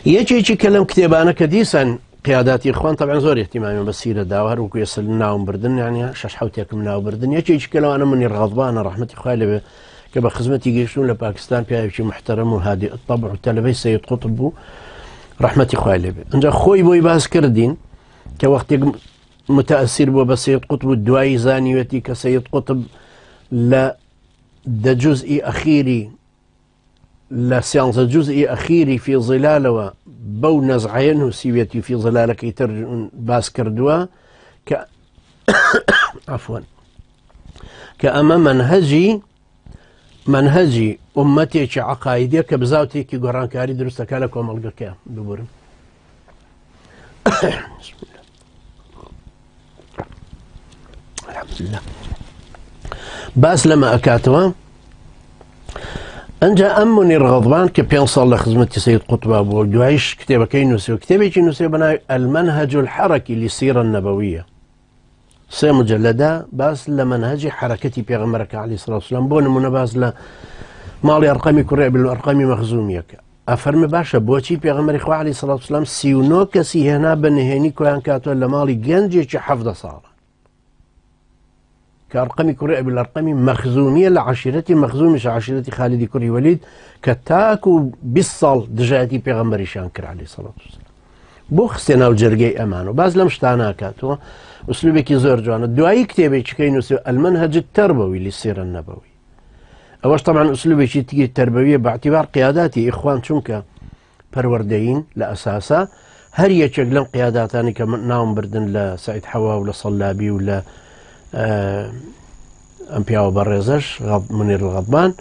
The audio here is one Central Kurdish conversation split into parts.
یەکێکی کە لەم کتێبانە کە دیسان قیاداتی خوان طبعا زۆر احتیمامی بەسیرە داوە هەروەکو ێستا ناوم بردن یعنی شەش حوتێکم ناوبردن یەکێکی کە لەوانە منیر غەضبانە ڕەحمەتی خوای لەبێ کە بە خزمەتی گەیشتون لە پاکستان پیاوێکی محتەرەم و هادی الطبع و تەلەبەی سەید قوتب بوو ڕەحمەتی خوای لێبێ ئەنجا خۆی بۆی باس کردین کە وەختێک متأثر بووە بە سەید قوتب و دوایی زانیوەتی کە سەید قوتب لە جزئی ئەخیری لا سيانزا جزئي أخيري في ظلالة بو نزعين وسيويتي في ظلالة كي ترجع باس كردوا عفوا كأما منهجي أمتي عقائدية كبزاوتي كي قران كاري درست كالك وملقا كام ببورم بسم الله الحمد لله باس لما أكاتوا أنجا أمني الغضبان كبيان صار خدمتي سيد قطب أبو دوعيش كتابة كينوسي وكتابة كينوسي بنا المنهج الحركي للسيرة النبوية سي مجلدة بس لمنهج حركتي بيغمرك عليه الصلاة والسلام بون منباز لا مالي أرقامي كرة بالأرقام مخزوميك أفرم باشا بوشي بيغمري خوا عليه الصلاة والسلام سيونو كسي هنا بنهيني كوان كاتو لمالي جنجي حفظ صار كأرقام كرة بالأرقام مخزومية لعشيرتي مخزومش عشيرتي خالد كري وليد كتاكو بالصل دجاتي بيغمري شانكر عليه الصلاة والسلام بوخستنا وجرجي أمانه باز لمشتانا كاتو أسلوبك زور جوانا الدعاء كتابي كينو المنهج التربوي للسيرة النبوي أوش طبعا أسلوبك تيجي التربوية باعتبار قياداتي إخوان شنكا پروردين لأساسا هر يشغلن قياداتاني كناوم بردن لسعيد حوا ولا صلابي ولا أمبياو برزش منير الغضبان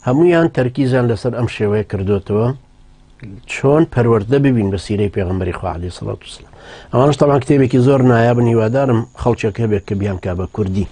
هميان تركيزا لسر أم شوية كردوتوا شون پرورده ببين بسيري پیغمبري خوا عليه الصلاة والسلام أمانش طبعا كتابي كي زور نايابني ودارم خلچك هبك كبيان كابا كردي